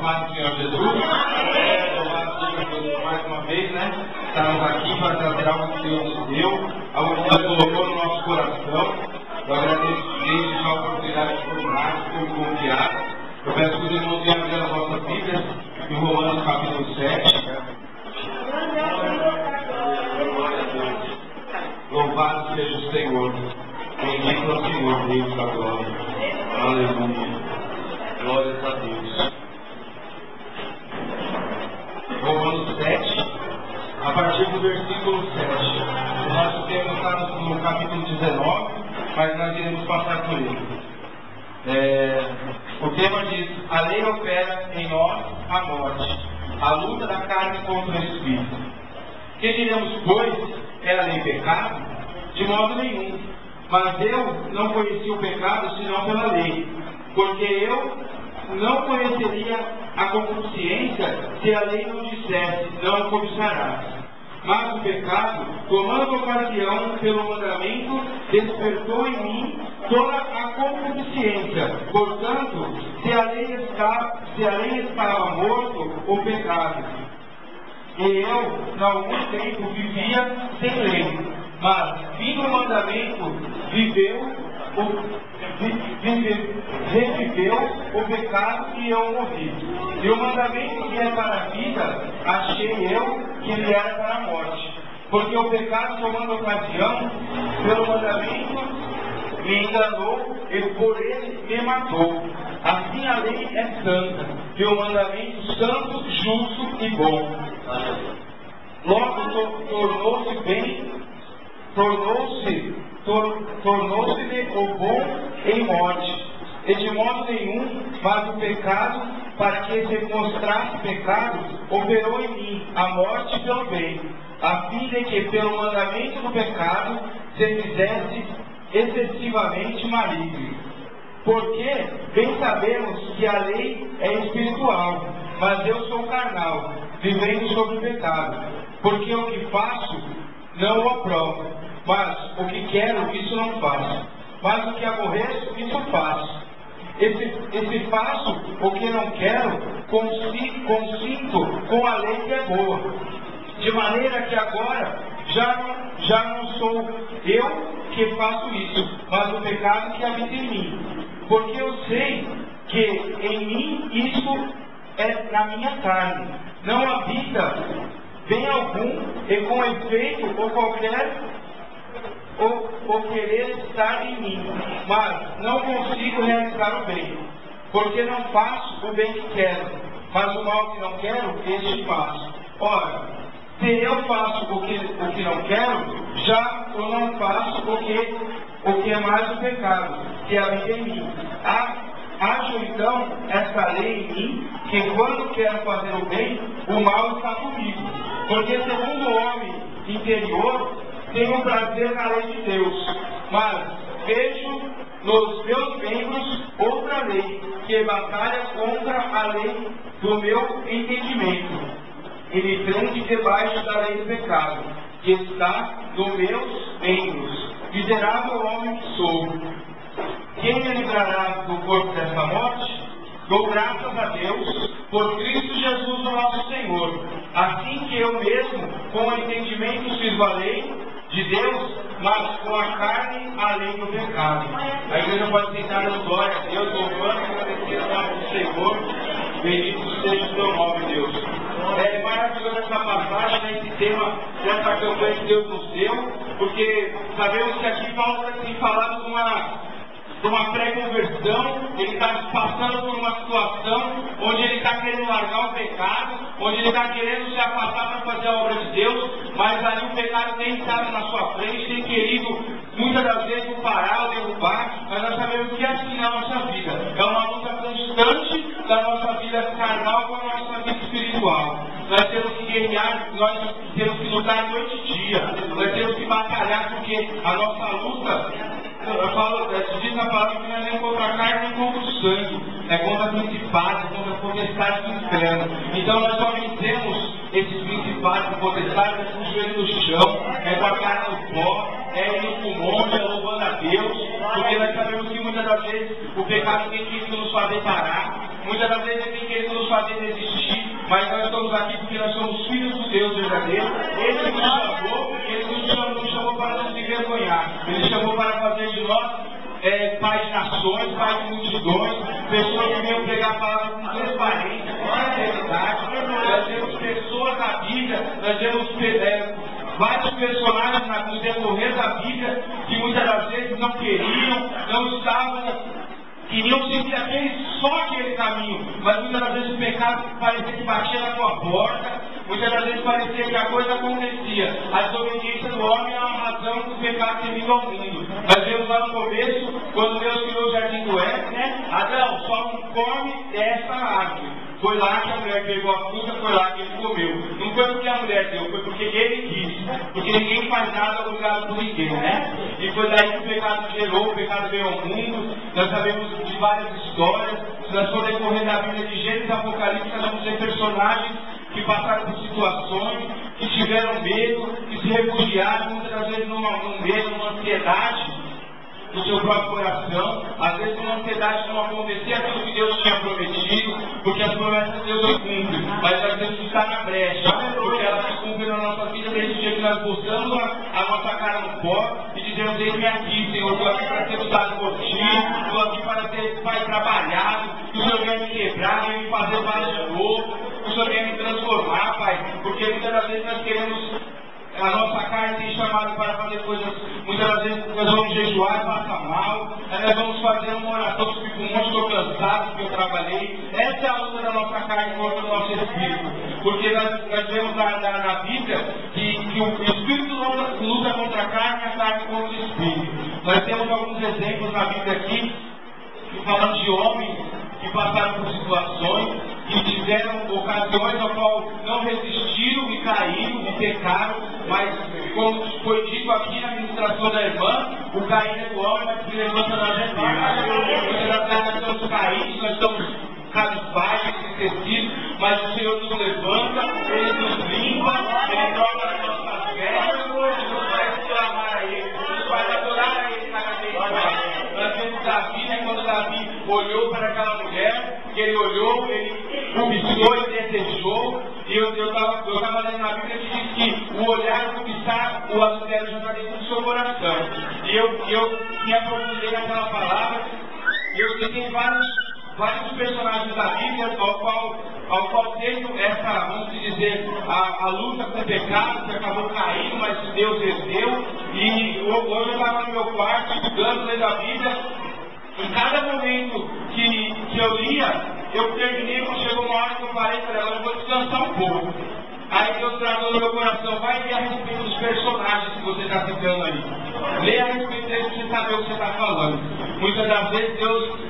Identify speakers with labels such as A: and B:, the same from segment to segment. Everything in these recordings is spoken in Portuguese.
A: paz do Senhor Jesus. Louvado seja Deus mais uma vez, né? Estamos aqui para trazer algo que Deus nos deu, algo que Deus colocou no nosso coração. Eu agradeço desde a oportunidade de tornar, por confiar. Eu peço que os irmãos venham abrir as nossas Bíblias em Romanos capítulo 7. Louvado seja o Senhor. Bendito é o Senhor, Deus da glória. Aleluia. Glórias a Deus. Romanos 7, a partir do versículo 7. O nosso tema está no capítulo 19, mas nós iremos passar por ele. O tema diz: a lei opera em nós a morte, a luta da carne contra o espírito. Que diremos, pois, é a lei pecado? De modo nenhum. Mas eu não conheci o pecado senão pela lei, porque eu não conheceria a concupiscência se a lei não dissesse, não cobiçarás. Mas o pecado, tomando ocasião pelo mandamento, despertou em mim toda a concupiscência. Portanto, se a lei estava morto, o pecado. E eu, em algum tempo, vivia sem lei. Mas, vindo o mandamento, reviveu o pecado e eu morri. E o mandamento que é para a vida, achei eu que ele era para a morte. Porque o pecado, tomando ocasião, pelo mandamento, me enganou e por ele me matou. Assim a lei é santa, e o mandamento santo, justo e bom. Logo tornou-se-me o bom em morte, e de modo nenhum, mas o pecado, para que se mostrasse pecado, operou em mim a morte pelo bem, a fim de que pelo mandamento do pecado se fizesse excessivamente maligno. Porque bem sabemos que a lei é espiritual, mas eu sou carnal, vivendo sobre o pecado. Porque o que faço não o aprovo, mas o que quero, isso não faço. Mas o que aborreço, isso faço. Esse faço o que não quero, consinto com a lei que é boa. De maneira que agora já não sou eu que faço isso, mas o pecado que habita em mim. Porque eu sei que em mim isso é na minha carne. Não habita bem algum, e com efeito ou querer estar em mim, mas não consigo realizar o bem, porque não faço o bem que quero, mas o mal que não quero, este faço. Ora, se eu faço o que não quero, já eu não faço o que é mais o pecado, que habita em mim. Acho então esta lei em mim, que quando quero fazer o bem, o mal está comigo. Porque segundo o homem interior, tenho prazer na lei de Deus, mas vejo nos meus membros outra lei, que batalha contra a lei do meu entendimento, e me prende debaixo da lei do pecado, que está nos meus membros. Miserável homem que sou! Quem me livrará do corpo desta morte? Dou graças a Deus por Cristo Jesus, o nosso Senhor. Assim que eu mesmo, com o entendimento, sirvo a lei de Deus, mas com a carne, a lei do pecado. A igreja pode tentar dando glória a Deus, louvando e agradecendo o nome do Senhor. Bendito seja o teu nome, Deus. É maravilhoso essa passagem, né, esse tema dessa campanha que Deus nos deu, porque sabemos que aqui Paulo tem falado de uma pré-conversão. Ele está passando por uma situação onde ele está querendo largar o pecado, onde ele está querendo se afastar para fazer a obra de Deus, mas ali o pecado tem estado na sua frente, tem querido muitas das vezes o parar, o derrubar, mas nós sabemos que é assim na nossa vida. É uma luta constante da nossa vida carnal com a nossa vida espiritual. Nós temos que guerrear, nós temos que lutar noite e dia, nós temos que batalhar, porque a nossa luta, diz na palavra que não é nem contra a carne nem contra o sangue, é contra principados, contra potestades do inferno. Então nós só vencemos esses principados e potestades com o joelho no chão, é com a cara no pó, é indo para o monte, é louvando a Deus, porque nós sabemos que muitas das vezes o pecado tem que nos fazer parar, Muitas das vezes ele tem querido nos fazer desistir, mas nós estamos aqui porque nós somos filhos do Deus verdadeiro. Ele nos chamou, ele nos chamou para nos envergonhar. Ele chamou para fazer de nós pais de nações, pais de multidões, pessoas que venham pregar a palavra com transparência, com sinceridade. Nós temos pessoas na Bíblia, nós temos vários personagens no decorrer da Bíblia que muitas das vezes não queriam, não estavam, queriam seguir só aquele caminho, mas muitas das vezes o pecado parecia que batia na tua porta, muitas das vezes parecia que a coisa acontecia. A desobediência do homem é uma razão do pecado ter vindo ao mundo. Nós vemos lá no começo, quando Deus criou o jardim do Éden, né? Adão, só não come dessa árvore. Foi lá que a mulher pegou a fruta, foi lá que ele comeu. Não foi porque a mulher deu, foi porque ele quis. Porque ninguém faz nada obrigado por ninguém, né? E foi daí que o pecado gerou, o pecado veio ao mundo. Nós sabemos de várias histórias. Se nós for decorrer da Bíblia de Gênesis e Apocalipse, nós vamos ver personagens que passaram por situações, que tiveram medo, que se refugiaram, muitas das vezes num medo, numa ansiedade do seu próprio coração, às vezes uma ansiedade de não acontecer aquilo que Deus tinha prometido, porque as promessas de Deus se cumprem, mas nós temos que estar na brecha, porque elas se cumprem na nossa vida desde o dia que nós botamos a nossa cara no pó e dizemos: eis-me aqui, Senhor, estou aqui para ser usado por Ti, estou aqui para ser Pai trabalhado, que o Senhor venha me quebrar, venha me fazer valer de novo, que o Senhor venha me transformar, Pai, porque muitas das vezes nós queremos. A nossa carne tem chamado para fazer coisas, muitas das vezes nós vamos jejuar e passa mal, aí nós vamos fazer uma oração, que fica um monte, estou cansado porque eu trabalhei. Essa é a luta da nossa carne contra o nosso espírito, porque nós vemos na Bíblia que o espírito luta contra a carne e a carne contra o espírito. Nós temos alguns exemplos na Bíblia aqui, falando de homens que passaram por situações, que tiveram ocasiões ao qual não resistiram e caíram e pecaram, mas como foi dito aqui na ministração da irmã, o cair é do homem, mas se levanta da gente. Muitas das vezes nós estamos caídos, nós estamos cabisbaixos, entristecidos, mas o Senhor nos levanta, Ele nos limpa, Ele troca as nossas vestes, e nos faz clamar a Ele, nos faz adorar a Ele cada vez mais. Nós vemos Davi, né, quando Davi olhou para aquela mulher, que ele olhou, ele cobiçou, ele desejou, e eu estava lendo na Bíblia que diz que o olhar cobiçar, o adultério já está dentro do seu coração. E eu me aprofundei naquela palavra, e eu citei vários personagens da Bíblia ao qual teve essa, vamos dizer, a luta com o pecado, que acabou caindo, mas Deus ergueu. E hoje eu estava no meu quarto estudando, lendo a Bíblia. Em cada momento que eu lia, eu terminei, quando chegou uma hora que eu parei e falei: agora eu vou descansar um pouco. Aí Deus traduz no meu coração: vai ler a respeito dos personagens que você está citando ali. Leia a respeito deles para você saber o que você está falando. Muitas das vezes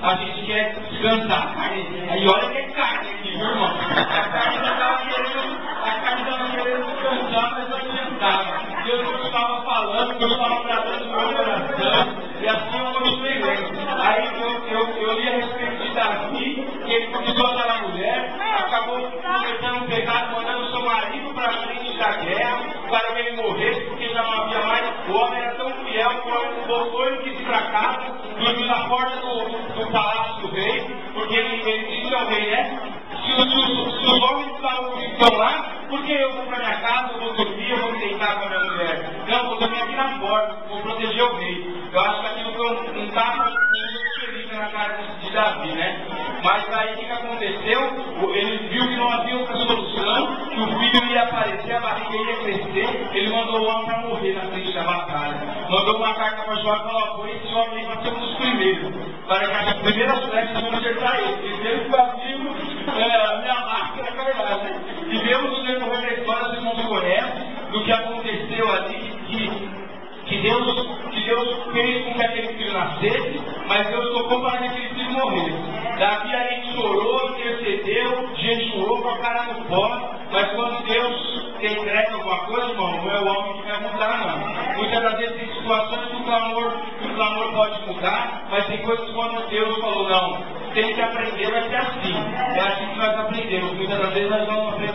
A: a gente quer descansar. Aí olha que é carne aqui, viu, irmão? A carne estava querendo descansar, mas não adiantava. Deus não estava falando, Deus estava tratando no meu coração. E assim eu continuei lendo. Aí eu li a respeito de Davi, que ele começou aquela mulher, acabou cometendo um pecado, mandando o seu marido para a frente da guerra, para que ele morresse, porque já não havia mais. O homem era tão fiel que o homem botou ele quis ir para casa, dormiu na porta do palácio do rei, porque ele disse ao rei, né? Se os homens estão lá, por que eu vou para minha casa, eu vou dormir, eu vou me deitar com a minha mulher? Não, vou dormir aqui na porta, vou proteger o rei. Eu acho que aquilo foi um tapa muito feliz na cara de Davi, né? Mas aí o que aconteceu? Ele viu que não havia outra solução, que o filho ia aparecer, a barriga ia crescer, ele mandou o homem para morrer na frente da batalha. Mandou uma carta para João e falou: põe esse homem aí para ser um dos primeiros, para que as primeiras flechas vão acertar ele. E ele ficou vivo, a minha máscara é verdade, né? E vemos no decorrer da história, vocês não se conhecem, do que aconteceu ali, que Deus fez com que aquele filho nascesse, mas Deus tocou para que aquele filho morresse. Davi ali chorou, intercedeu, jejuou com a cara no pó, mas quando Deus decreta alguma coisa, irmão, não é o homem que vai mudar, não. Muitas das vezes tem situações que o clamor pode mudar, mas tem coisas quando Deus falou: não, tem que aprender, vai ser assim. É assim que nós aprendemos. Muitas das vezes nós vamos aprender.